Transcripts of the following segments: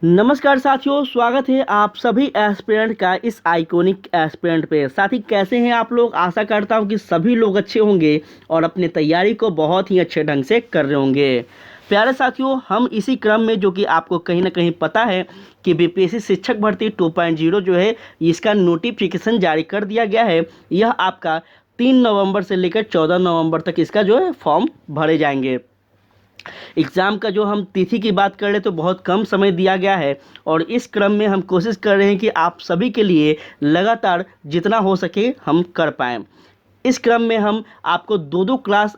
नमस्कार साथियों, स्वागत है आप सभी एस्पिरेंट का इस आइकॉनिक एस्पिरेंट पे। साथी कैसे हैं आप लोग? आशा करता हूं कि सभी लोग अच्छे होंगे और अपनी तैयारी को बहुत ही अच्छे ढंग से कर रहे होंगे। प्यारे साथियों, हम इसी क्रम में, जो कि आपको कहीं ना कहीं पता है कि बीपीएससी शिक्षक भर्ती 2.0 जो है इसका नोटिफिकेशन जारी कर दिया गया है। यह आपका 3 नवंबर से लेकर 14 नवंबर तक इसका जो है फॉर्म भरे जाएंगे। एग्ज़ाम का जो हम तिथि की बात कर रहे तो बहुत कम समय दिया गया है और इस क्रम में हम कोशिश कर रहे हैं कि आप सभी के लिए लगातार जितना हो सके हम कर पाएँ। इस क्रम में हम आपको दो क्लास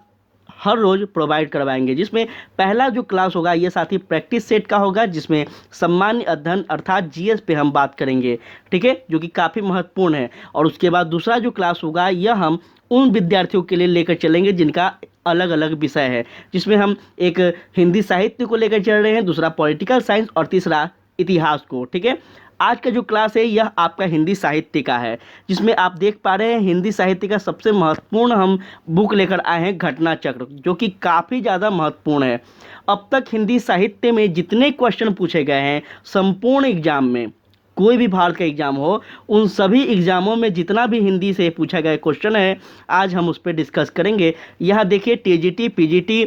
हर रोज़ प्रोवाइड करवाएंगे, जिसमें पहला जो क्लास होगा ये साथी प्रैक्टिस सेट का होगा, जिसमें सामान्य अध्ययन अर्थात जीएस पे हम बात करेंगे, ठीक है, जो कि काफ़ी महत्वपूर्ण है। और उसके बाद दूसरा जो क्लास होगा यह हम उन विद्यार्थियों के लिए लेकर चलेंगे जिनका अलग अलग विषय है, जिसमें हम एक हिंदी साहित्य को लेकर चल रहे हैं, दूसरा पॉलिटिकल साइंस और तीसरा इतिहास को, ठीक है। आज का जो क्लास है यह आपका हिंदी साहित्य का है, जिसमें आप देख पा रहे हैं हिंदी साहित्य का सबसे महत्वपूर्ण हम बुक लेकर आए हैं, घटना चक्र, जो कि काफ़ी ज़्यादा महत्वपूर्ण है। अब तक हिंदी साहित्य में जितने क्वेश्चन पूछे गए हैं संपूर्ण एग्जाम में, कोई भी भारत का एग्जाम हो, उन सभी एग्जामों में जितना भी हिंदी से पूछा गया क्वेश्चन है आज हम उस पर डिस्कस करेंगे। यहाँ देखिए TGT, PGT,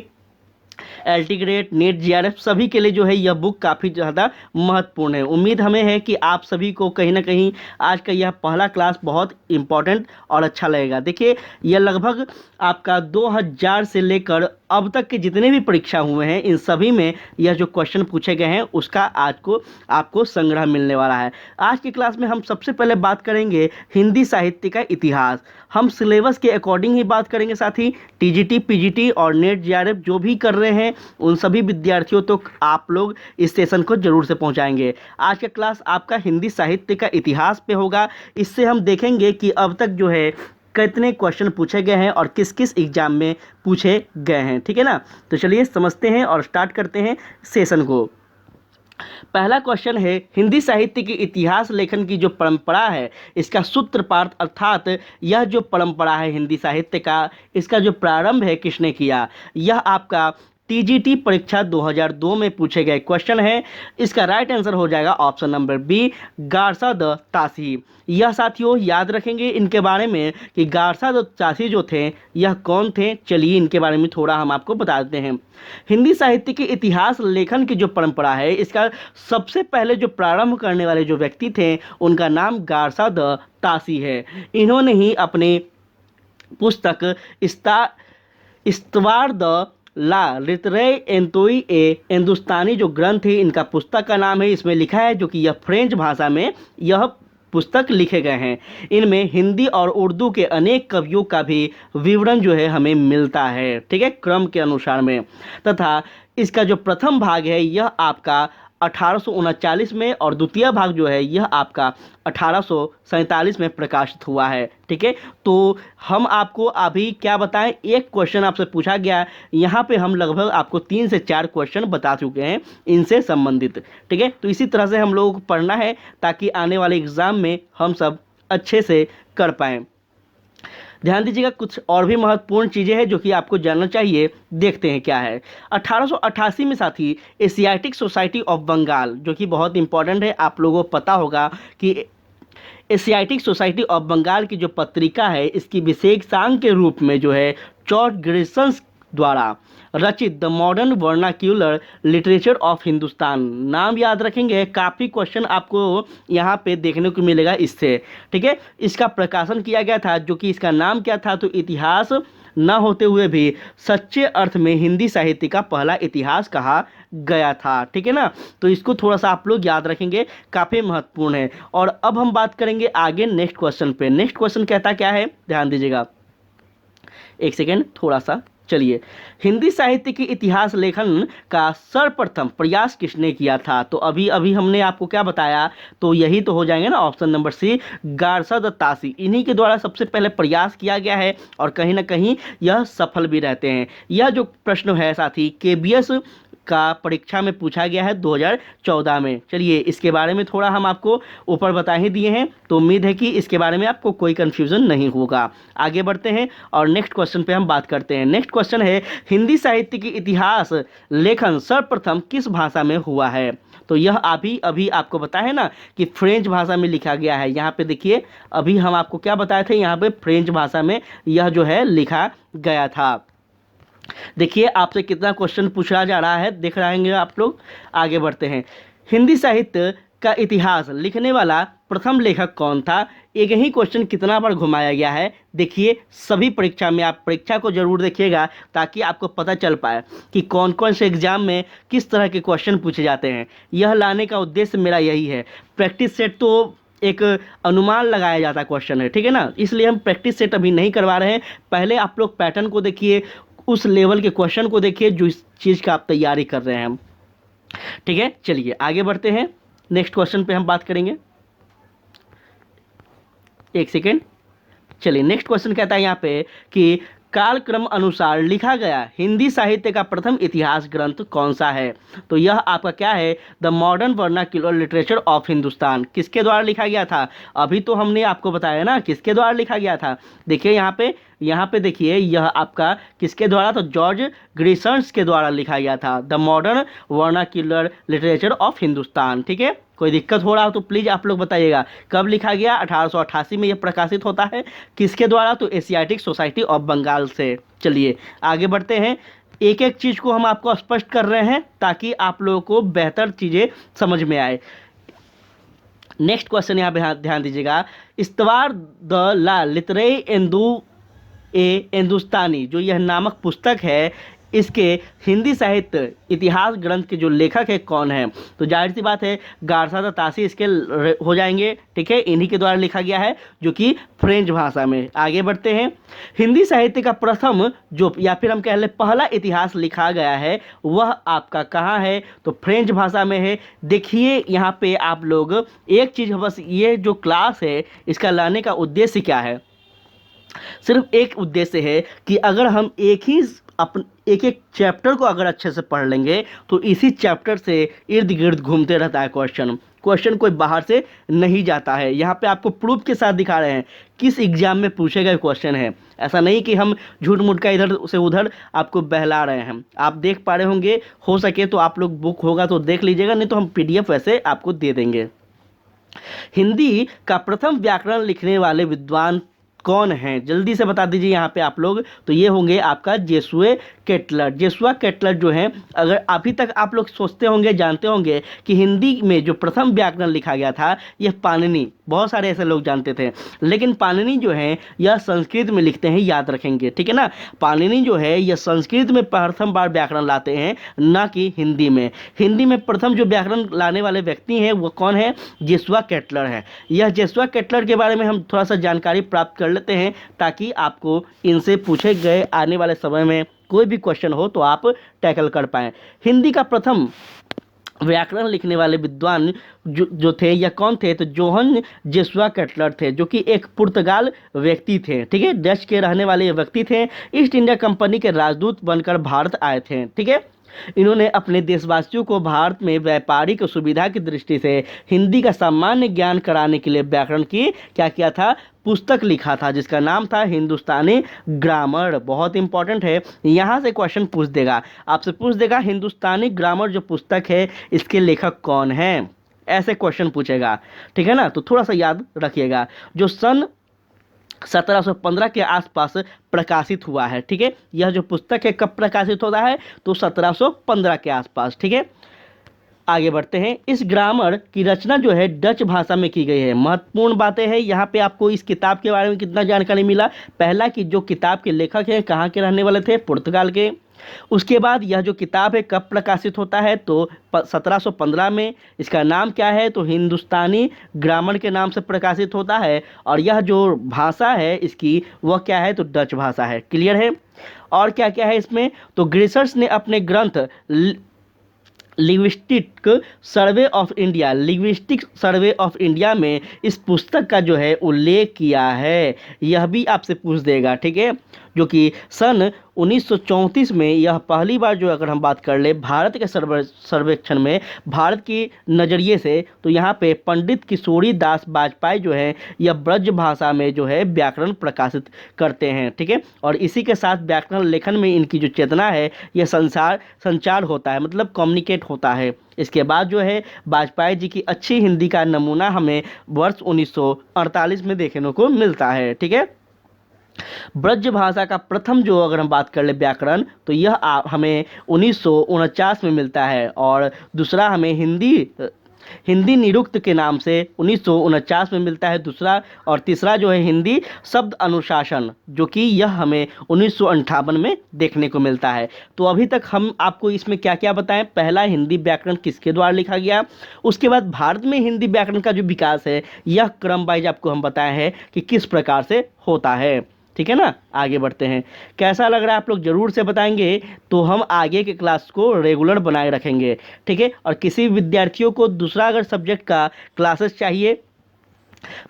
LT grade, net, GRF सभी के लिए जो है यह बुक काफ़ी ज़्यादा महत्वपूर्ण है। उम्मीद हमें है कि आप सभी को कहीं ना कहीं आज का यह पहला क्लास बहुत इम्पॉर्टेंट और अच्छा लगेगा। देखिए यह लगभग आपका 2000 से लेकर अब तक के जितने भी परीक्षा हुए हैं इन सभी में यह जो क्वेश्चन पूछे गए हैं उसका आज को आपको संग्रह मिलने वाला है। आज की क्लास में हम सबसे पहले बात करेंगे हिंदी साहित्य का इतिहास। हम सिलेबस के अकॉर्डिंग ही बात करेंगे। साथ ही टीजीटी, पीजीटी और नेट, जीआरएफ जो भी कर रहे हैं उन सभी विद्यार्थियों तो आप लोग इस सेशन को जरूर से पहुंचाएंगे। आज का क्लास आपका हिंदी साहित्य का इतिहास पे होगा। इससे हम देखेंगे कि अब तक जो है कितने क्वेश्चन पूछे गए हैं और किस किस एग्जाम में पूछे गए हैं, ठीक है ना। तो चलिए समझते हैं और स्टार्ट करते हैं सेशन को। पहला क्वेश्चन है, हिंदी साहित्य की इतिहास लेखन की जो परंपरा है इसका सूत्रपात अर्थात यह जो परंपरा है हिंदी साहित्य का, इसका जो प्रारंभ है किसने किया? यह आपका टीजीटी परीक्षा 2002 में पूछे गए क्वेश्चन है। इसका राइट आंसर हो जाएगा option number B, Garcin de Tassy. यह साथियों याद रखेंगे इनके बारे में कि गारसा द तासी जो थे यह कौन थे। चलिए इनके बारे में थोड़ा हम आपको बता देते हैं। हिंदी साहित्य के इतिहास लेखन की जो परंपरा है इसका सबसे पहले जो प्रारंभ करने वाले जो व्यक्ति थे उनका नाम गारसा द तासी है। इन्होंने ही अपने पुस्तक इस्तवार द ला लिटरेरी एंतोई ए हिंदुस्तानी जो ग्रंथ है इनका पुस्तक का नाम है, इसमें लिखा है, जो कि यह फ्रेंच भाषा में यह पुस्तक लिखे गए हैं। इनमें हिंदी और उर्दू के अनेक कवियों का भी विवरण जो है हमें मिलता है, ठीक है, क्रम के अनुसार में। तथा इसका जो प्रथम भाग है यह आपका 1839 में और द्वितीय भाग जो है यह आपका 1847 में प्रकाशित हुआ है, ठीक है। तो हम आपको अभी क्या बताएं, एक क्वेश्चन आपसे पूछा गया, यहाँ पे हम लगभग आपको 3 से 4 क्वेश्चन बता चुके हैं इनसे संबंधित, ठीक है। तो इसी तरह से हम लोगों को पढ़ना है ताकि आने वाले एग्ज़ाम में हम सब अच्छे से कर पाएँ। ध्यान दीजिएगा, कुछ और भी महत्वपूर्ण चीज़ें हैं जो कि आपको जानना चाहिए। देखते हैं क्या है। 1888 में साथी एशियाटिक सोसाइटी ऑफ बंगाल, जो कि बहुत इंपॉर्टेंट है, आप लोगों को पता होगा कि एशियाटिक सोसाइटी ऑफ बंगाल की जो पत्रिका है इसकी विशेषांक के रूप में जो है जॉर्ज ग्रिसन द्वारा रचित the modern vernacular literature of Hindustan, नाम याद रखेंगे, काफ़ी क्वेश्चन आपको यहाँ पे देखने को मिलेगा इससे, ठीक है। इसका प्रकाशन किया गया था, जो कि इसका नाम क्या था, तो इतिहास न होते हुए भी सच्चे अर्थ में हिंदी साहित्य का पहला इतिहास कहा गया था, ठीक है ना। तो इसको थोड़ा सा आप लोग याद रखेंगे, काफ़ी महत्वपूर्ण है। और अब हम बात करेंगे आगे नेक्स्ट क्वेश्चन पे। नेक्स्ट क्वेश्चन कहता क्या है, ध्यान दीजिएगा, एक सेकेंड थोड़ा सा। चलिए, हिंदी साहित्य की इतिहास लेखन का सर्वप्रथम प्रयास किसने किया था? तो अभी अभी हमने आपको क्या बताया, तो यही तो हो जाएंगे ना, option number C, Garcin de Tassy. इन्हीं के द्वारा सबसे पहले प्रयास किया गया है और कहीं ना कहीं यह सफल भी रहते हैं। यह जो प्रश्न है साथी केबीएस का परीक्षा में पूछा गया है 2014 में। चलिए इसके बारे में थोड़ा हम आपको ऊपर बता ही दिए हैं, तो उम्मीद है कि इसके बारे में आपको कोई कन्फ्यूज़न नहीं होगा। आगे बढ़ते हैं और नेक्स्ट क्वेश्चन पे हम बात करते हैं। नेक्स्ट क्वेश्चन है, हिंदी साहित्य की इतिहास लेखन सर्वप्रथम किस भाषा में हुआ है? तो यह अभी अभी आपको बताया है ना कि फ्रेंच भाषा में लिखा गया है। यहाँ पे देखिए, अभी हम आपको क्या बताए थे, यहाँ पे फ्रेंच भाषा में यह जो है लिखा गया था। देखिए आपसे कितना क्वेश्चन पूछा जा रहा है, देख रहेंगे आप लोग। आगे बढ़ते हैं। हिंदी साहित्य का इतिहास लिखने वाला प्रथम लेखक कौन था? एक ही क्वेश्चन कितना बार घुमाया गया है। देखिए सभी परीक्षा में, आप परीक्षा को जरूर देखिएगा ताकि आपको पता चल पाए कि कौन कौन से एग्जाम में किस तरह के क्वेश्चन पूछे जाते हैं। यह लाने का उद्देश्य मेरा यही है। प्रैक्टिस सेट तो एक अनुमान लगाया जाता क्वेश्चन है, ठीक है ना, इसलिए हम प्रैक्टिस सेट अभी नहीं करवा रहे हैं। पहले आप लोग पैटर्न को देखिए, उस लेवल के क्वेश्चन को देखिए जो इस चीज़ का आप तैयारी कर रहे हैं। ठीक है, चलिए आगे बढ़ते हैं। नेक्स्ट क्वेश्चन पे हम बात करेंगे। एक सेकेंड, चलिए नेक्स्ट क्वेश्चन कहता है यहाँ पे कि कालक्रम अनुसार लिखा गया हिंदी साहित्य का प्रथम इतिहास ग्रंथ कौन सा है? तो यह आपका क्या है? The modern vernacular literature of Hindustan. किसके द्वारा लिखा गया था? अभी तो हमने आपको बताया ना किसके द्वारा लिखा गया था। देखिए यहाँ पे देखिए, यह आपका किसके द्वारा? तो जॉर्ज ग्रिसन्स के द्वारा लिखा गया था, the modern vernacular literature of Hindustan. ठीक है, कोई दिक्कत हो रहा हो तो प्लीज़ आप लोग बताइएगा कब लिखा गया। 1888 में यह प्रकाशित होता है। किसके द्वारा? तो एशियाटिक सोसाइटी ऑफ बंगाल से। चलिए आगे बढ़ते हैं। एक एक चीज़ को हम आपको स्पष्ट कर रहे हैं ताकि आप लोगों को बेहतर चीज़ें समझ में आए। नेक्स्ट क्वेश्चन यहाँ पे ध्यान दीजिएगा। इस्तवार द ला लितरे हिंदुस्तानी जो यह नामक पुस्तक है, इसके हिंदी साहित्य इतिहास ग्रंथ के जो लेखक है कौन है? तो जाहिर सी बात है गारसा द तासी इसके हो जाएंगे। ठीक है, इन्हीं के द्वारा लिखा गया है जो कि फ्रेंच भाषा में। आगे बढ़ते हैं। हिंदी साहित्य का प्रथम जो, या फिर हम कह लें पहला इतिहास लिखा गया है, वह आपका कहाँ है? तो फ्रेंच भाषा में है। देखिए यहाँ पे आप लोग एक चीज़, बस ये जो क्लास है इसका लाने का उद्देश्य क्या है? सिर्फ एक उद्देश्य है कि अगर हम एक एक चैप्टर को अगर अच्छे से पढ़ लेंगे तो इसी चैप्टर से इर्द गिर्द घूमते रहता है क्वेश्चन कोई बाहर से नहीं जाता है। यहाँ पे आपको प्रूफ के साथ दिखा रहे हैं किस एग्जाम में पूछे गए क्वेश्चन है। ऐसा नहीं कि हम झूठ मूठ का इधर से उधर आपको बहला रहे हैं। आप देख पा रहे होंगे, हो सके तो आप लोग बुक होगा तो देख लीजिएगा, नहीं तो हम PDF वैसे आपको दे देंगे। हिंदी का प्रथम व्याकरण लिखने वाले विद्वान कौन हैं? जल्दी से बता दीजिए यहाँ पे आप लोग। तो ये होंगे आपका जेसुए केटलर। जेसुआ केटलर जो हैं, अगर अभी तक आप लोग सोचते होंगे, जानते होंगे कि हिंदी में जो प्रथम व्याकरण लिखा गया था यह पाणिनि, बहुत सारे ऐसे लोग जानते थे, लेकिन पाणिनि जो है यह संस्कृत में लिखते हैं, याद रखेंगे। ठीक है ना, पाणिनि जो है यह संस्कृत में प्रथम बार व्याकरण लाते हैं, ना कि हिंदी में। हिंदी में प्रथम जो व्याकरण लाने वाले व्यक्ति हैं वो कौन है? जेसुआ केटलर है। यह जेसुआ केटलर के बारे में हम थोड़ा सा जानकारी प्राप्त कर लेते हैं ताकि आपको इनसे पूछे गए आने वाले समय में कोई भी क्वेश्चन हो तो आप टैकल कर पाएँ। हिंदी का प्रथम व्याकरण लिखने वाले विद्वान जो थे या कौन थे? तो जोहन जेसुआ केटलर थे, जो कि एक पुर्तगाल व्यक्ति थे। ठीक है, डच के रहने वाले व्यक्ति थे। ईस्ट इंडिया कंपनी के राजदूत बनकर भारत आए थे। ठीक है, इन्होंने अपने देशवासियों को भारत में व्यापारिक सुविधा की दृष्टि से हिंदी का सामान्य ज्ञान कराने के लिए व्याकरण की क्या किया था? पुस्तक लिखा था, जिसका नाम था हिंदुस्तानी ग्रामर। बहुत इंपॉर्टेंट है, यहाँ से क्वेश्चन पूछ देगा, आपसे पूछ देगा हिंदुस्तानी ग्रामर जो पुस्तक है इसके लेखक कौन है, ऐसे क्वेश्चन पूछेगा। ठीक है ना, तो थोड़ा सा याद रखिएगा। जो सन 1715 के आसपास प्रकाशित हुआ है। ठीक है, यह जो पुस्तक है कब प्रकाशित होता है? तो 1715 के आसपास। ठीक है, आगे बढ़ते हैं। इस ग्रामर की रचना जो है डच भाषा में की गई है। महत्वपूर्ण बातें हैं यहाँ पे, आपको इस किताब के बारे में कितना जानकारी मिला? पहला कि जो किताब के लेखक हैं कहाँ के रहने वाले थे? पुर्तगाल के। उसके बाद यह जो किताब है कब प्रकाशित होता है? तो 1715 में। इसका नाम क्या है? तो हिंदुस्तानी ग्रामर के नाम से प्रकाशित होता है। और यह जो भाषा है इसकी वह क्या है? तो डच भाषा है। क्लियर है? और क्या क्या है इसमें? तो ग्रिसर्स ने अपने ग्रंथ लिंग्विस्टिक सर्वे ऑफ इंडिया में इस पुस्तक का जो है उल्लेख किया है। यह भी आपसे पूछ देगा। ठीक है, जो कि सन 1934 में यह पहली बार जो अगर हम बात कर ले भारत के सर्वेक्षण में भारत की नज़रिए से, तो यहाँ पे पंडित किशोरी दास वाजपेयी जो है यह ब्रज भाषा में जो है व्याकरण प्रकाशित करते हैं। ठीक है, और इसी के साथ व्याकरण लेखन में इनकी जो चेतना है यह संचार होता है, मतलब कम्युनिकेट होता है। इसके बाद जो है वाजपेयी जी की अच्छी हिंदी का नमूना हमें वर्ष 1948 में देखने को मिलता है। ठीक है, ब्रज भाषा का प्रथम जो अगर हम बात कर ले व्याकरण, तो यह हमें 1949 में मिलता है, और दूसरा हमें हिंदी निरुक्त के नाम से 1949 में मिलता है दूसरा, और तीसरा जो है हिंदी शब्द अनुशासन, जो कि यह हमें 1958 में देखने को मिलता है। तो अभी तक हम आपको इसमें क्या क्या बताएं, पहला हिंदी व्याकरण किसके द्वारा लिखा गया, उसके बाद भारत में हिंदी व्याकरण का जो विकास है यह क्रम वाइज आपको हम बताए हैं कि किस प्रकार से होता है। ठीक है ना, आगे बढ़ते हैं। कैसा लग रहा है आप लोग ज़रूर से बताएंगे, तो हम आगे के क्लास को रेगुलर बनाए रखेंगे। ठीक है, और किसी विद्यार्थियों को दूसरा अगर सब्जेक्ट का क्लासेस चाहिए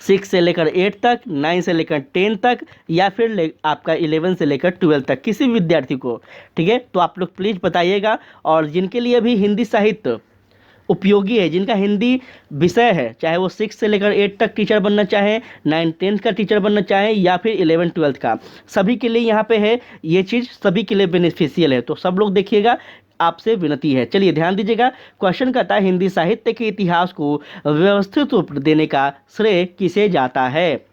6 से लेकर 8 तक, 9 से लेकर 10 तक, या फिर आपका 11 से लेकर 12 तक, किसी विद्यार्थी को, ठीक है, तो आप लोग प्लीज़ बताइएगा। और जिनके लिए भी हिंदी साहित्य उपयोगी है, जिनका हिंदी विषय है, चाहे वो 6 से लेकर 8 तक टीचर बनना चाहें, 9 10 का टीचर बनना चाहें, या फिर 11 12 का, सभी के लिए यहाँ पे है ये चीज़, सभी के लिए बेनिफिशियल है। तो सब लोग देखिएगा, आपसे विनती है। चलिए ध्यान दीजिएगा। क्वेश्चन कहता है हिंदी साहित्य के इतिहास को व्यवस्थित रूप देने का श्रेय किसे जाता है।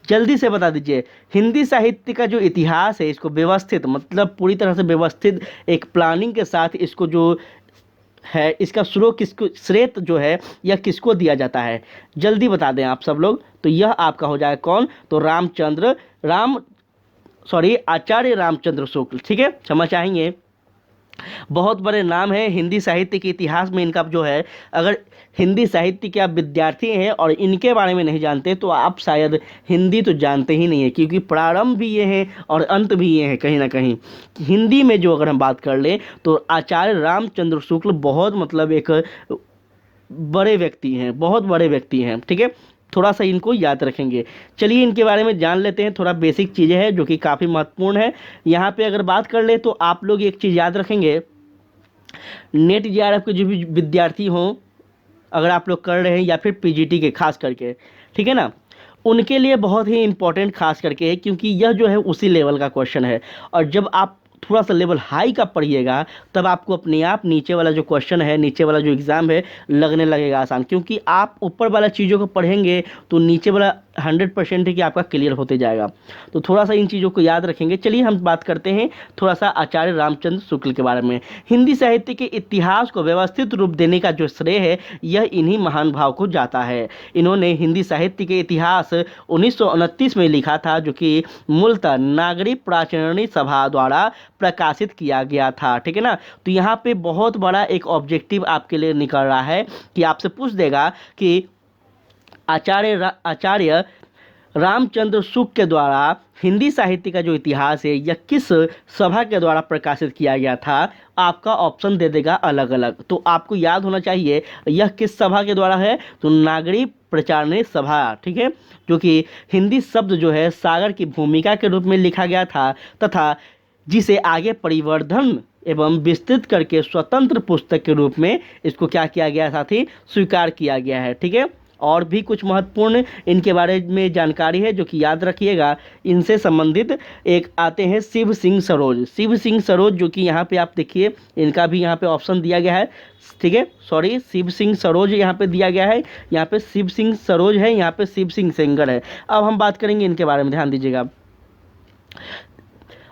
जल्दी से बता दीजिए, हिंदी साहित्य का जो इतिहास है इसको व्यवस्थित, मतलब पूरी तरह से व्यवस्थित एक प्लानिंग के साथ इसको जो है, इसका श्रेय जो है यह किसको दिया जाता है, जल्दी बता दें आप सब लोग। तो यह आपका हो जाएगा कौन, तो आचार्य रामचंद्र शुक्ल। ठीक है, क्षमा चाहेंगे, बहुत बड़े नाम है हिंदी साहित्य के इतिहास में इनका जो है। अगर हिंदी साहित्य के आप विद्यार्थी हैं और इनके बारे में नहीं जानते तो आप शायद हिंदी तो जानते ही नहीं है, क्योंकि प्रारंभ भी ये है और अंत भी ये है कहीं ना कहीं। हिंदी में जो अगर हम बात कर लें तो आचार्य रामचंद्र शुक्ल बहुत मतलब एक बड़े व्यक्ति हैं, बहुत बड़े व्यक्ति हैं। ठीक है, थोड़ा सा इनको याद रखेंगे। चलिए इनके बारे में जान लेते हैं, थोड़ा बेसिक चीज़ें हैं जो कि काफ़ी महत्वपूर्ण है। यहाँ पे अगर बात कर ले तो आप लोग एक चीज़ याद रखेंगे, नेट जेआरएफ के जो भी विद्यार्थी हों, अगर आप लोग कर रहे हैं, या फिर पीजीटी के खास करके, ठीक है ना, उनके लिए बहुत ही इंपॉर्टेंट खास करके है, क्योंकि यह जो है उसी लेवल का क्वेश्चन है। और जब आप थोड़ा सा लेवल हाई का पढ़िएगा तब आपको अपने आप नीचे वाला जो क्वेश्चन है, नीचे वाला जो एग्ज़ाम है लगने लगेगा आसान, क्योंकि आप ऊपर वाला चीज़ों को पढ़ेंगे तो नीचे वाला 100% है कि आपका क्लियर होते जाएगा। तो थोड़ा सा इन चीज़ों को याद रखेंगे। चलिए हम बात करते हैं थोड़ा सा आचार्य रामचंद्र शुक्ल के बारे में। हिंदी साहित्य के इतिहास को व्यवस्थित रूप देने का जो श्रेय है यह इन्हीं महान भाव को जाता है। इन्होंने हिंदी साहित्य के इतिहास 1929 में लिखा था, जो कि मूलतः नागरिक प्राचरणी सभा द्वारा प्रकाशित किया गया था। ठीक है ना, तो यहाँ पे बहुत बड़ा एक ऑब्जेक्टिव आपके लिए निकल रहा है कि आपसे पूछ देगा कि आचार्य रामचंद्र शुक्ल के द्वारा हिंदी साहित्य का जो इतिहास है यह किस सभा के द्वारा प्रकाशित किया गया था। आपका ऑप्शन दे देगा अलग अलग, तो आपको याद होना चाहिए यह किस सभा के द्वारा है, तो नागरिक प्रचारणी सभा। ठीक है, जो कि हिंदी शब्द जो है सागर की भूमिका के रूप में लिखा गया था, तथा जिसे आगे परिवर्धन एवं विस्तृत करके स्वतंत्र पुस्तक के रूप में इसको क्या किया गया, साथी स्वीकार किया गया है। ठीक है, और भी कुछ महत्वपूर्ण इनके बारे में जानकारी है जो कि याद रखिएगा। इनसे संबंधित एक आते हैं शिव सिंह सरोज। शिव सिंह सरोज जो कि यहाँ पे आप देखिए, इनका भी यहाँ पे ऑप्शन दिया गया है। ठीक है, सॉरी, शिव सिंह सरोज यहाँ पे दिया गया है, यहाँ पे शिव सिंह सरोज है, यहाँ पे शिव सिंह सेंगर है। अब हम बात करेंगे इनके बारे में, ध्यान दीजिएगा।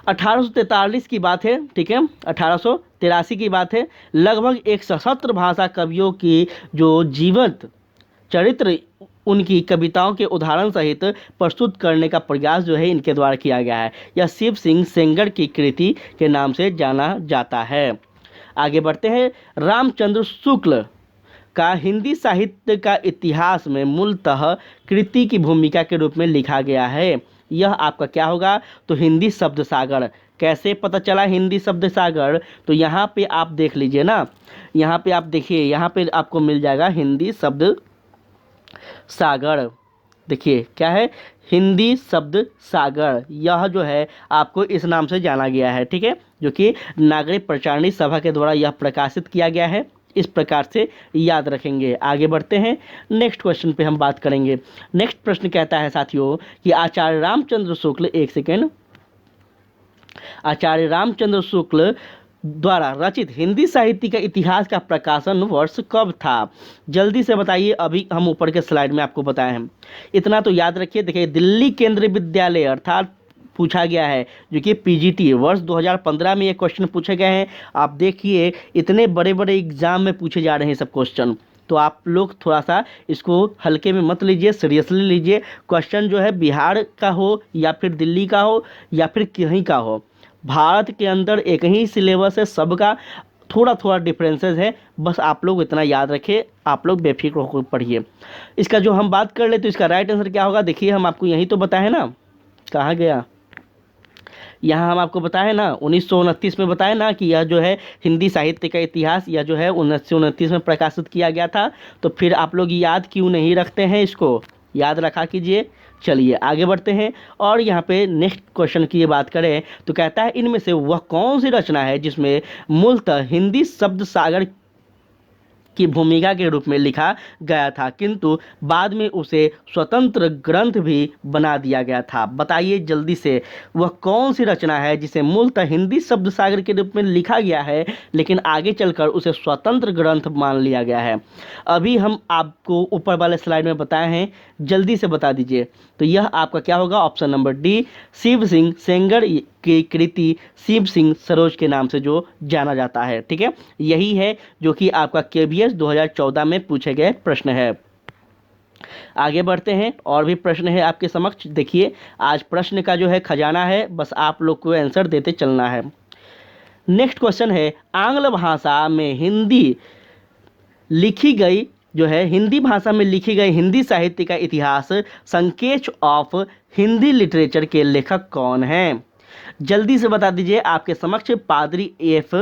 1843 की बात है, ठीक है, 1883 की बात है। लगभग एक सशस्त्र भाषा कवियों की जो जीवंत चरित्र उनकी कविताओं के उदाहरण सहित प्रस्तुत करने का प्रयास जो है इनके द्वारा किया गया है। यह शिव सिंह सेंगर की कृति के नाम से जाना जाता है। आगे बढ़ते हैं। रामचंद्र शुक्ल का हिंदी साहित्य का इतिहास में मूलतः कृति की भूमिका के रूप में लिखा गया है। यह आपका क्या होगा, तो हिंदी शब्द सागर। कैसे पता चला हिंदी शब्द सागर, तो यहाँ पे आप देख लीजिए ना, यहाँ पे आप देखिए, यहाँ पे आपको मिल जाएगा हिंदी शब्द सागर। देखिए क्या है, हिंदी शब्द सागर, यह जो है आपको इस नाम से जाना गया है, ठीक है, जो कि नागरिक प्रचारणी सभा के द्वारा यह प्रकाशित किया गया है। इस प्रकार से याद रखेंगे। आगे बढ़ते हैं, नेक्स्ट क्वेश्चन पे हम बात करेंगे। नेक्स्ट प्रश्न कहता है साथियों कि आचार्य रामचंद्र शुक्ल, एक सेकेंड, आचार्य रामचंद्र शुक्ल द्वारा रचित हिंदी साहित्य का इतिहास का प्रकाशन वर्ष कब था? जल्दी से बताइए, अभी हम ऊपर के स्लाइड में आपको बताए हैं। इतना तो याद रखिए। देखिए, दिल्ली केंद्रीय विद्यालय अर्थात पूछा गया है, जो कि पीजीटी वर्ष 2015 में ये क्वेश्चन पूछे गए हैं। आप देखिए, इतने बड़े बड़े एग्जाम में पूछे जा रहे हैं सब क्वेश्चन, तो आप लोग थोड़ा सा इसको हल्के में मत लीजिए, सीरियसली लीजिए। क्वेश्चन जो है बिहार का हो या फिर दिल्ली का हो या फिर कहीं का हो, भारत के अंदर एक ही सिलेबस है, सबका थोड़ा थोड़ा डिफरेंसेस है, बस आप लोग इतना याद रखें। आप लोग बेफिक्र होकर पढ़िए। इसका जो हम बात कर ले तो इसका राइट आंसर क्या होगा? देखिए, हम आपको यही तो बताए ना, कहाँ गया, यहाँ हम आपको बताए ना 1929 में बताए ना कि यह जो है हिंदी साहित्य का इतिहास, यह जो है 1929 में प्रकाशित किया गया था। तो फिर आप लोग याद क्यों नहीं रखते हैं? इसको याद रखा कीजिए। चलिए आगे बढ़ते हैं, और यहाँ पे नेक्स्ट क्वेश्चन की ये बात करें तो कहता है इनमें से वह कौन सी रचना है जिसमें मूलतः हिंदी शब्द सागर की भूमिका के रूप में लिखा गया था, किंतु बाद में उसे स्वतंत्र ग्रंथ भी बना दिया गया था? बताइए जल्दी से, वह कौन सी रचना है जिसे मूलतः हिंदी शब्द सागर के रूप में लिखा गया है, लेकिन आगे चलकर उसे स्वतंत्र ग्रंथ मान लिया गया है? अभी हम आपको ऊपर वाले स्लाइड में बताए हैं, जल्दी से बता दीजिए। तो यह आपका क्या होगा? Option number D, Shiv Singh Sengar की कृति शिव सिंह सरोज के नाम से जो जाना जाता है, ठीक है। यही है जो कि आपका केबीएस 2014 में पूछे गए प्रश्न है। आगे बढ़ते हैं, और भी प्रश्न है आपके समक्ष। देखिए, आज प्रश्न का जो है खजाना है, बस आप लोग को आंसर देते चलना है। नेक्स्ट क्वेश्चन है, आंग्ल भाषा में हिंदी लिखी गई जो है हिंदी भाषा में लिखी गई हिंदी साहित्य का इतिहास, संकेच ऑफ हिंदी लिटरेचर के लेखक कौन हैं? जल्दी से बता दीजिए। आपके समक्ष पादरी एफ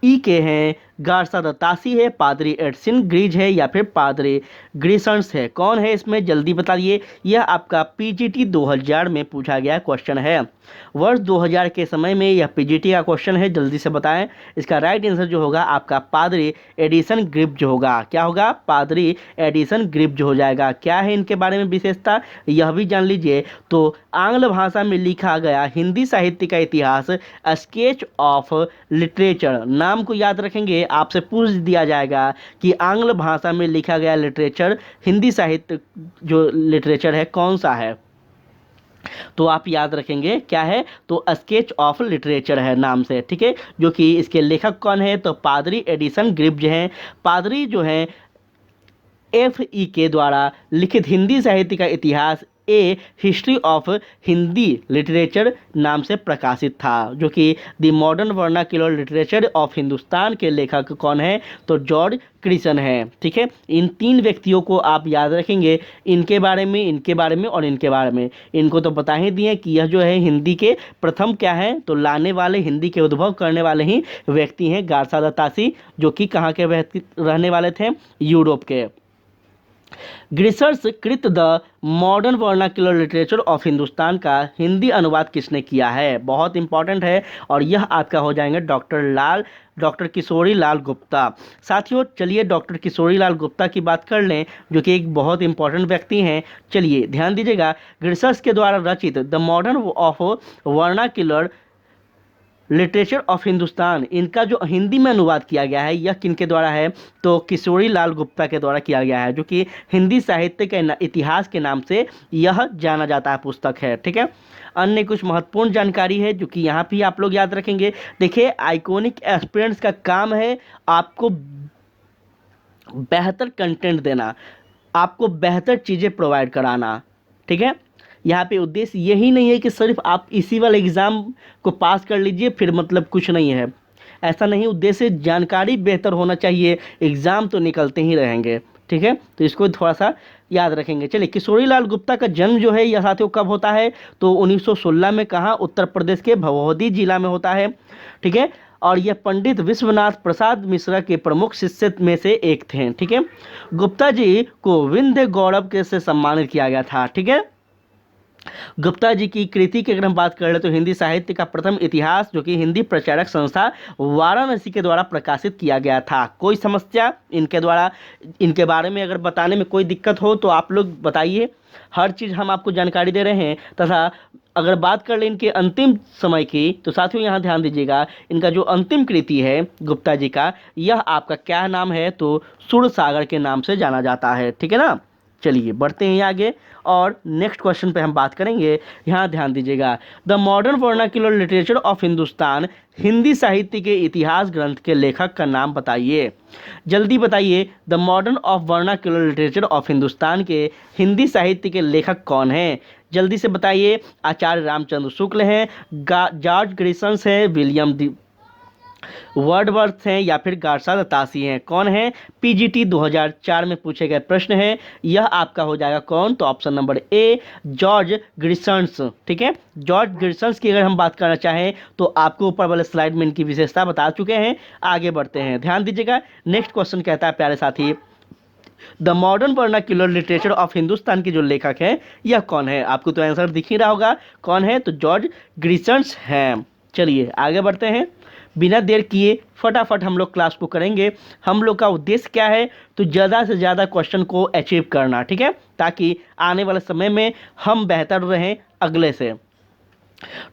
ई के हैं, गारसा दत्तासी है, पादरी एडसिन ग्रीज है, या फिर पादरी ग्रीसन्स है? कौन है इसमें? जल्दी बता दिए। यह आपका पीजीटी 2000 में पूछा गया क्वेश्चन है। वर्ष 2000 के समय में यह पीजीटी का क्वेश्चन है, जल्दी से बताएं। इसका राइट आंसर जो होगा आपका पादरी एडिसन ग्रिप जो होगा। क्या होगा? पादरी एडिसन ग्रिप जो हो जाएगा। क्या है इनके बारे में विशेषता, यह भी जान लीजिए। तो आंग्ल भाषा में लिखा गया हिंदी साहित्य का इतिहास, स्केच ऑफ लिटरेचर, नाम को याद रखेंगे। आपसे पूछ दिया जाएगा कि आंग्ल भाषा में लिखा गया लिटरेचर, हिंदी साहित्य जो लिटरेचर है कौन सा है, तो आप याद रखेंगे क्या है? तो स्केच ऑफ लिटरेचर है नाम से, ठीक है। जो कि इसके लेखक कौन है? तो पादरी एडिसन ग्रिप जो हैं। पादरी जो हैं एफ ई के द्वारा लिखित हिंदी साहित्य का इतिहास, ए हिस्ट्री ऑफ हिंदी लिटरेचर नाम से प्रकाशित था, जो कि the modern vernacular literature of Hindustan के लेखक कौन है? तो जॉर्ज क्रिसन है, ठीक है। इन तीन व्यक्तियों को आप याद रखेंगे, इनके बारे में, इनके बारे में और इनके बारे में। इनको तो बता ही दिए कि यह जो है हिंदी के प्रथम क्या है, तो लाने वाले, हिंदी के उद्भव करने वाले ही व्यक्ति हैं, गारसा दत्तासी, जो कि कहाँ के व्यक्ति रहने वाले थे? यूरोप के। ग्रिसर्स कृत the modern vernacular literature of Hindustan का हिंदी अनुवाद किसने किया है? बहुत इंपॉर्टेंट है, और यह आपका हो जाएंगे डॉक्टर किशोरी लाल गुप्ता। साथियों चलिए डॉक्टर किशोरी लाल गुप्ता की बात कर लें, जो कि एक बहुत इंपॉर्टेंट व्यक्ति हैं। चलिए ध्यान दीजिएगा, ग्रिसर्स के द्वारा रचित the modern of vernacular literature of Hindustan, इनका जो हिंदी में अनुवाद किया गया है, यह किनके द्वारा है? तो किशोरी लाल गुप्ता के द्वारा किया गया है, जो कि हिंदी साहित्य के इतिहास के नाम से यह जाना जाता है पुस्तक है, ठीक है। अन्य कुछ महत्वपूर्ण जानकारी है जो कि यहाँ भी आप लोग याद रखेंगे। देखिए, आइकॉनिक एस्पिरेंट्स का काम है आपको बेहतर कंटेंट देना, आपको बेहतर चीज़ें प्रोवाइड कराना, ठीक है। यहाँ पे उद्देश्य यही नहीं है कि सिर्फ आप इसी वाले एग्ज़ाम को पास कर लीजिए फिर मतलब कुछ नहीं है, ऐसा नहीं। उद्देश्य जानकारी बेहतर होना चाहिए, एग्ज़ाम तो निकलते ही रहेंगे, ठीक है। तो इसको थोड़ा सा याद रखेंगे। चलिए, किशोरी लाल गुप्ता का जन्म जो है यह साथियों कब होता है? तो 1916 में। कहाँ? उत्तर प्रदेश के भगोही जिला में होता है, ठीक है। और यह पंडित विश्वनाथ प्रसाद मिश्रा के प्रमुख शिष्य में से एक थे। ठीक है, गुप्ता जी को विंध्य गौरव के से सम्मानित किया गया था। ठीक है, गुप्ता जी की कृति की अगर हम बात कर ले तो हिंदी साहित्य का प्रथम इतिहास जो कि हिंदी प्रचारक संस्था वाराणसी के द्वारा प्रकाशित किया गया था। कोई समस्या इनके द्वारा, इनके बारे में अगर बताने में कोई दिक्कत हो तो आप लोग बताइए, हर चीज़ हम आपको जानकारी दे रहे हैं। तथा अगर बात कर लें इनके अंतिम समय की तो साथियों यहाँ ध्यान दीजिएगा, इनका जो अंतिम कृति है गुप्ता जी का, यह आपका क्या नाम है तो सुरसागर के नाम से जाना जाता है। ठीक है ना, चलिए बढ़ते हैं आगे और नेक्स्ट क्वेश्चन पे हम बात करेंगे। यहाँ ध्यान दीजिएगा, the modern vernacular literature of Hindustan, Hindi साहित्य के इतिहास ग्रंथ के लेखक का नाम बताइए। जल्दी बताइए, the modern of vernacular literature of Hindustan के हिंदी साहित्य के लेखक कौन हैं? जल्दी से बताइए। आचार्य रामचंद्र शुक्ल हैं, जॉर्ज ग्रिसन्स हैं, विलियम वर्डवर्थ हैं या फिर गार्सा दत्तासी हैं? कौन है? पीजीटी 2004 में पूछे गए प्रश्न है। यह आपका हो जाएगा कौन? तो ऑप्शन नंबर ए, जॉर्ज ग्रिसन्स। ठीक है, जॉर्ज ग्रिसन्स की अगर हम बात करना चाहें तो आपको ऊपर वाले स्लाइड में इनकी विशेषता बता चुके हैं। आगे बढ़ते हैं, ध्यान दीजिएगा। नेक्स्ट क्वेश्चन कहता है प्यारे साथी, the modern vernacular literature of Hindustan के जो लेखक हैं यह कौन है? आपको तो आंसर दिख ही रहा होगा कौन है, तो जॉर्ज ग्रिसन्स हैं। चलिए आगे बढ़ते हैं, बिना देर किए फटाफट हम लोग क्लास को करेंगे। हम लोग का उद्देश्य क्या है तो ज़्यादा से ज़्यादा क्वेश्चन को अचीव करना। ठीक है, ताकि आने वाले समय में हम बेहतर रहें अगले से।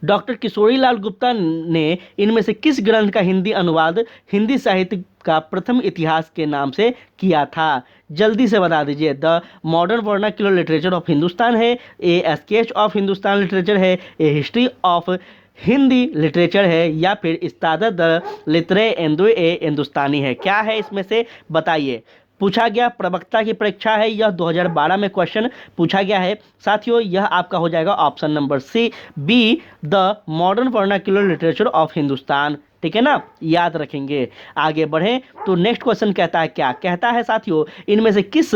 डॉक्टर किशोरीलाल गुप्ता ने इनमें से किस ग्रंथ का हिंदी अनुवाद हिंदी साहित्य का प्रथम इतिहास के नाम से किया था? जल्दी से बता दीजिए। The modern vernacular literature of Hindustan है, a sketch of Hindustan literature है, a history of Hindi literature है या फिर इस्तादत द लिटरे एंदो ए हिंदुस्तानी है? क्या है इसमें से बताइए। पूछा गया, प्रवक्ता की परीक्षा है, यह 2012 में क्वेश्चन पूछा गया है साथियों। यह आपका हो जाएगा option number C, B, the modern vernacular literature of Hindustan. ठीक है ना, याद रखेंगे। आगे बढ़ें तो नेक्स्ट क्वेश्चन कहता है, क्या कहता है साथियों, इनमें से किस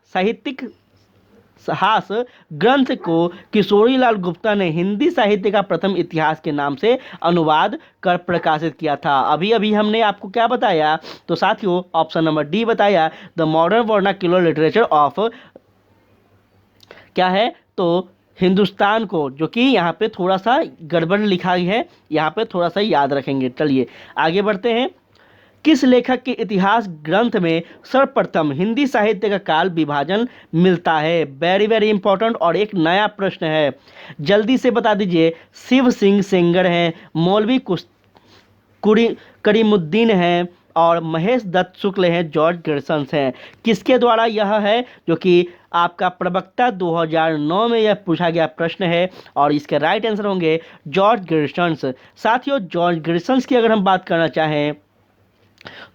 साहित्यिक हास ग्रंथ को किशोरीलाल गुप्ता ने हिंदी साहित्य का प्रथम इतिहास के नाम से अनुवाद कर प्रकाशित किया था? अभी अभी हमने आपको क्या बताया तो साथियों ऑप्शन नंबर डी बताया, the modern vernacular literature of क्या है तो हिंदुस्तान को, जो कि यहाँ पे थोड़ा सा गड़बड़ लिखा है, यहाँ पे थोड़ा सा याद रखेंगे। चलिए आगे बढ़ते हैं, किस लेखक के इतिहास ग्रंथ में सर्वप्रथम हिंदी साहित्य का काल विभाजन मिलता है? वेरी वेरी इंपॉर्टेंट और एक नया प्रश्न है, जल्दी से बता दीजिए। शिव सिंह सेंगर हैं, मौलवी करीमुद्दीन हैं और महेश दत्त शुक्ल हैं, जॉर्ज ग्रिसन्स हैं। किसके द्वारा यह है जो कि आपका प्रवक्ता 2009 में यह पूछा गया प्रश्न है और इसके राइट आंसर होंगे जॉर्ज ग्रिसन्स। साथियों जॉर्ज ग्रिसन्स की अगर हम बात करना चाहें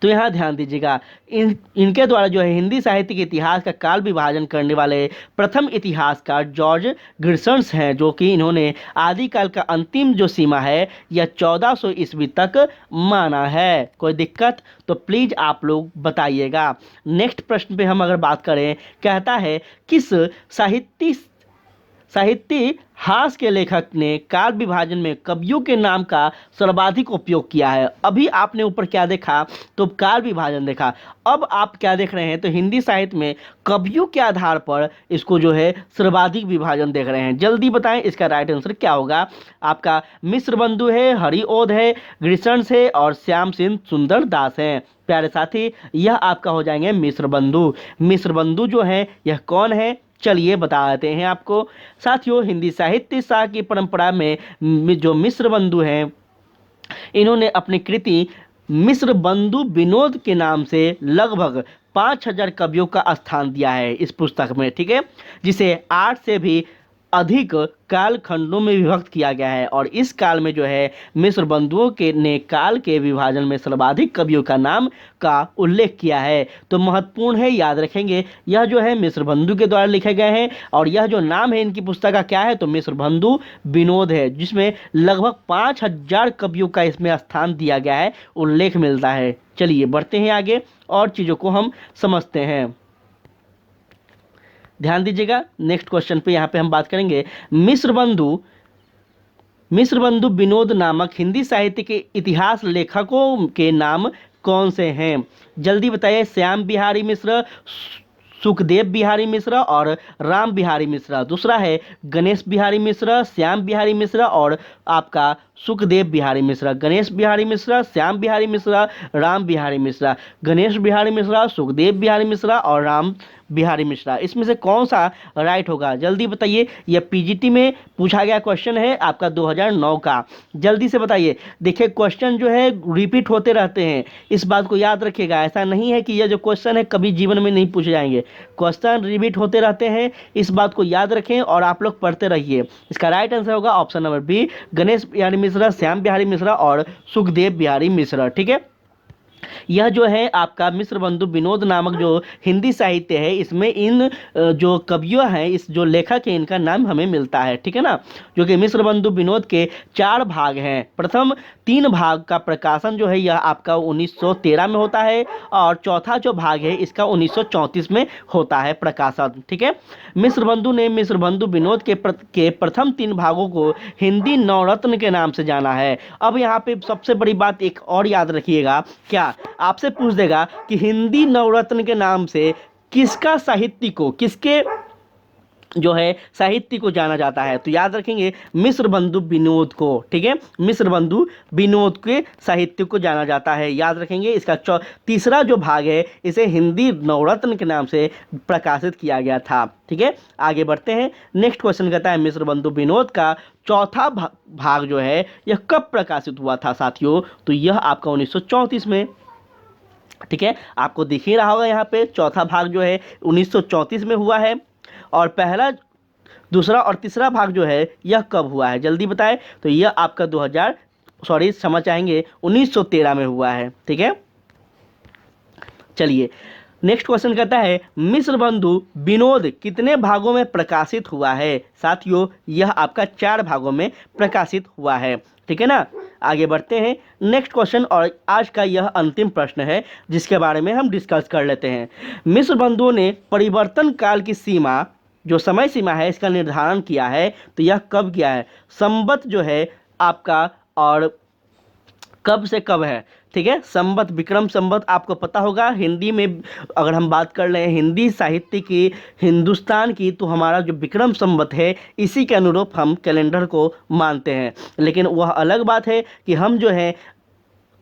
तो यहाँ ध्यान दीजिएगा, इनके द्वारा जो है हिंदी साहित्य के इतिहास का काल विभाजन करने वाले प्रथम इतिहासकार जॉर्ज ग्रिसन्स हैं, जो कि इन्होंने आदिकाल का अंतिम जो सीमा है यह 1400 ईस्वी तक माना है। कोई दिक्कत तो प्लीज आप लोग बताइएगा। नेक्स्ट प्रश्न पे हम अगर बात करें, कहता है किस साहित्य हास के लेखक ने काल विभाजन में कवियों के नाम का सर्वाधिक उपयोग किया है? अभी आपने ऊपर क्या देखा तो काल विभाजन देखा, अब आप क्या देख रहे हैं तो हिंदी साहित्य में कवियों के आधार पर इसको जो है सर्वाधिक विभाजन देख रहे हैं। जल्दी बताएं इसका राइट आंसर क्या होगा। आपका मिश्र बंधु है, हरिओद है, ग्रिसन्स है और श्याम सिंह सुंदर दास हैं। प्यारे साथी यह आपका हो जाएंगे मिश्र बंधु। मिश्र बंधु जो है यह कौन है चलिए बता देते हैं आपको। साथियों हिंदी साहित्य शाह की परंपरा में जो मिश्र बंधु हैं, इन्होंने अपनी कृति मिश्र बंधु विनोद के नाम से लगभग 5000 कवियों का स्थान दिया है इस पुस्तक में। ठीक है, जिसे 8 से भी अधिक काल खंडों में विभक्त किया गया है और इस काल में जो है मिश्र बंधुओं के ने काल के विभाजन में सर्वाधिक कवियों का नाम का उल्लेख किया है। तो महत्वपूर्ण है, याद रखेंगे। यह जो है मिश्र बंधु के द्वारा लिखे गए हैं और यह जो नाम है इनकी पुस्तक का क्या है तो मिश्र बंधु विनोद है, जिसमें लगभग 5000 कवियों का इसमें स्थान दिया गया है, उल्लेख मिलता है। चलिए बढ़ते हैं आगे और चीज़ों को हम समझते हैं। ध्यान दीजिएगा नेक्स्ट क्वेश्चन पे, यहाँ पे हम बात करेंगे मिश्र बंधु मिश्र बंधु विनोद नामक हिंदी साहित्य के इतिहास लेखकों के नाम कौन से हैं? जल्दी बताइए। श्याम बिहारी मिश्र, सुखदेव बिहारी मिश्र और राम बिहारी मिश्र। दूसरा है गणेश बिहारी मिश्र, श्याम बिहारी मिश्र और आपका सुखदेव बिहारी मिश्र। गणेश बिहारी मिश्र, श्याम बिहारी मिश्र, राम बिहारी मिश्र। गणेश बिहारी मिश्र, सुखदेव बिहारी मिश्र और राम बिहारी मिश्रा। इसमें से कौन सा राइट होगा? जल्दी बताइए। यह पीजीटी में पूछा गया क्वेश्चन है आपका 2009 का। जल्दी से बताइए। देखिए क्वेश्चन जो है रिपीट होते रहते हैं, इस बात को याद रखिएगा। ऐसा नहीं है कि यह जो क्वेश्चन है कभी जीवन में नहीं पूछे जाएंगे, क्वेश्चन रिपीट होते रहते हैं, इस बात को याद रखें और आप लोग पढ़ते रहिए। इसका राइट आंसर होगा option number B, Ganesh Bihari Mishra, Shyam Bihari Mishra और सुखदेव बिहारी मिश्रा। ठीक है, यह जो है आपका मिश्र बंधु विनोद नामक जो हिंदी साहित्य है, इसमें इन जो कवियों हैं, इस जो लेखक हैं, इनका नाम हमें मिलता है। ठीक है ना, जो कि मिश्र बंधु विनोद के 4 भाग हैं। प्रथम 3 भाग का प्रकाशन जो है यह आपका 1913 में होता है और चौथा जो भाग है इसका 1934 में होता है प्रकाशन। ठीक है, मिश्र बंधु ने मिश्र बंधु विनोद के प्रथम 3 भागों को हिंदी नवरत्न के नाम से जाना है। अब यहाँ पे सबसे बड़ी बात एक और याद रखिएगा, क्या आपसे पूछ देगा कि हिंदी नवरत्न के नाम से किसका साहित्य को, किसके जो है साहित्य को जाना जाता है? तो याद रखेंगे मिश्र बंधु विनोद को। ठीक है, मिश्र बंधु विनोद के साहित्य को जाना जाता है, याद रखेंगे। इसका तीसरा जो भाग है इसे हिंदी नवरत्न के नाम से प्रकाशित किया गया था। ठीक है, आगे बढ़ते हैं। नेक्स्ट क्वेश्चन कहता है मिश्र बंधु विनोद का चौथा भाग जो है यह कब प्रकाशित हुआ था साथियों? तो यह आपका 1934 में। ठीक है, आपको दिख ही रहा होगा यहाँ पे चौथा भाग जो है 1934 में हुआ है और पहला, दूसरा और तीसरा भाग जो है यह कब हुआ है? जल्दी बताएं। तो यह आपका 1913 में हुआ है। ठीक है, चलिए नेक्स्ट क्वेश्चन कहता है मिश्र बंधु विनोद कितने भागों में प्रकाशित हुआ है? साथियों यह आपका 4 भागों में प्रकाशित हुआ है। ठीक है ना, आगे बढ़ते हैं। नेक्स्ट क्वेश्चन और आज का यह अंतिम प्रश्न है जिसके बारे में हम डिस्कस कर लेते हैं। मिश्र बंधुओं ने परिवर्तन काल की सीमा, जो समय सीमा है, इसका निर्धारण किया है, तो यह कब किया है? संवत जो है आपका और कब से कब है? ठीक है, संवत, विक्रम संवत आपको पता होगा। हिंदी में अगर हम बात कर रहे हैं हिंदी साहित्य की, हिंदुस्तान की, तो हमारा जो विक्रम संवत है इसी के अनुरूप हम कैलेंडर को मानते हैं। लेकिन वह अलग बात है कि हम जो है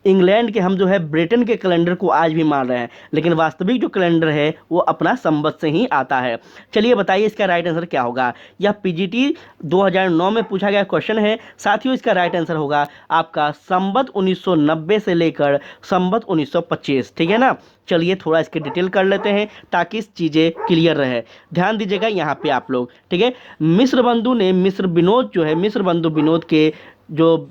इंग्लैंड के, हम जो है ब्रिटेन के कैलेंडर को आज भी मान रहे हैं, लेकिन वास्तविक जो कैलेंडर है वो अपना संवत से ही आता है। चलिए बताइए इसका राइट आंसर क्या होगा? यह पीजीटी 2009 में पूछा गया क्वेश्चन है साथियों। इसका राइट आंसर होगा आपका संवत 1990 से लेकर संवत 1925। ठीक है ना, चलिए थोड़ा इसके डिटेल कर लेते हैं ताकि चीज़ें क्लियर रहे। ध्यान दीजिएगा यहाँ पे आप लोग। ठीक है, मिश्र बंधु ने मिश्र विनोद जो है, मिश्र बंधु विनोद के जो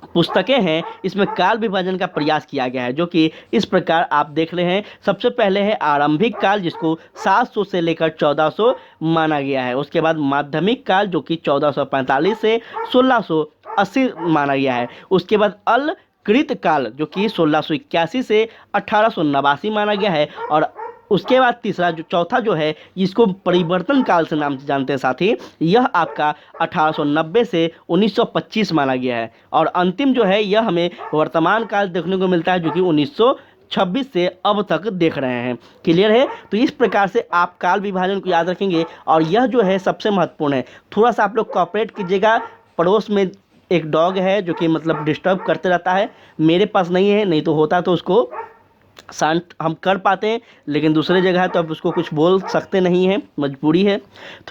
पुस्तकें हैं इसमें काल विभाजन का प्रयास किया गया है, जो कि इस प्रकार आप देख रहे हैं। सबसे पहले है आरंभिक काल, जिसको 700 से लेकर 1400 माना गया है। उसके बाद माध्यमिक काल, जो कि 1445 से 1680 माना गया है। उसके बाद अल कृत काल, जो कि 1681 से 1889 माना गया है। और उसके बाद तीसरा जो चौथा जो है इसको परिवर्तन काल से नाम से जानते हैं साथी, यह आपका 1890 से 1925 माना गया है। और अंतिम जो है यह हमें वर्तमान काल देखने को मिलता है, जो कि 1926 से अब तक देख रहे हैं। क्लियर है? तो इस प्रकार से आप काल विभाजन को याद रखेंगे और यह जो है सबसे महत्वपूर्ण है। थोड़ा सा आप लोग कॉपरेट कीजिएगा। पड़ोस में एक डॉग है जो कि मतलब डिस्टर्ब करते रहता है, मेरे पास नहीं है, नहीं तो होता तो उसको शांत हम कर पाते हैं, लेकिन दूसरे जगह है तो अब उसको कुछ बोल सकते नहीं हैं, मजबूरी है।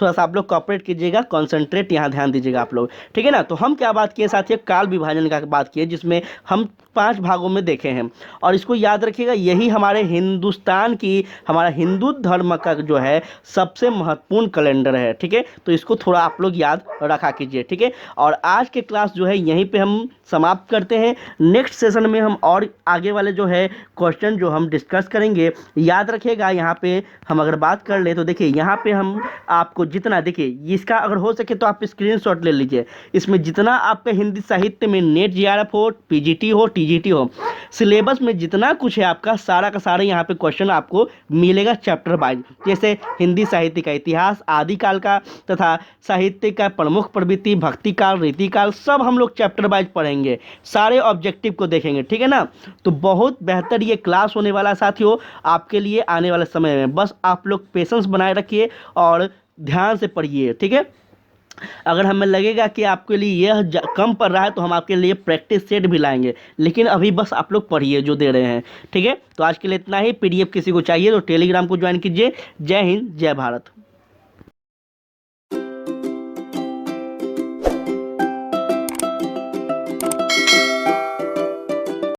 थोड़ा सा आप लोग कॉपरेट कीजिएगा, कॉन्सेंट्रेट यहाँ ध्यान दीजिएगा आप लोग। ठीक है ना, तो हम क्या बात किए साथियों? काल विभाजन का बात किए, जिसमें हम 5 भागों में देखे हैं। और इसको याद रखिएगा, यही हमारे हिंदुस्तान की, हमारा हिंदू धर्म का जो है सबसे महत्वपूर्ण कैलेंडर है। ठीक है, तो इसको थोड़ा आप लोग याद रखा कीजिए। ठीक है, और आज के क्लास जो है यहीं पे हम समाप्त करते हैं। नेक्स्ट सेशन में हम और आगे वाले जो है क्वेश्चन जो हम डिस्कस करेंगे। याद रखिएगा यहाँ पे हम अगर बात कर ले तो देखिए यहाँ पे हम आपको जितना, देखिए इसका अगर हो सके तो आप स्क्रीनशॉट ले लीजिए। इसमें जितना आपका हिंदी साहित्य में नेट जीआरएफ हो, पीजीटी हो, टीजीटी हो, सिलेबस में जितना कुछ है आपका सारा का सारा यहाँ पे क्वेश्चन आपको मिलेगा चैप्टर वाइज। जैसे हिंदी साहित्य का इतिहास, आदिकाल का तथा साहित्य का प्रमुख प्रवृत्ति, भक्तिकाल, रीतिकाल, सब हम लोग चैप्टर वाइज पढ़ेंगे, सारे ऑब्जेक्टिव को देखेंगे, ठीक है ना। तो बहुत बेहतर ये क्लास होने वाला साथियों आपके लिए आने वाले समय में। बस आप लोग पेशेंस बनाए रखिए और ध्यान से पढ़िए, ठीक है। अगर हमें लगेगा कि आपके लिए यह कम पड़ रहा है तो हम आपके लिए प्रैक्टिस सेट भी लाएंगे, लेकिन अभी बस आप लोग पढ़िए जो दे रहे हैं, ठीक है। तो आज के लिए इतना ही। पीडीएफ किसी को चाहिए तो टेलीग्राम को ज्वाइन कीजिए। जय हिंद, जय भारत।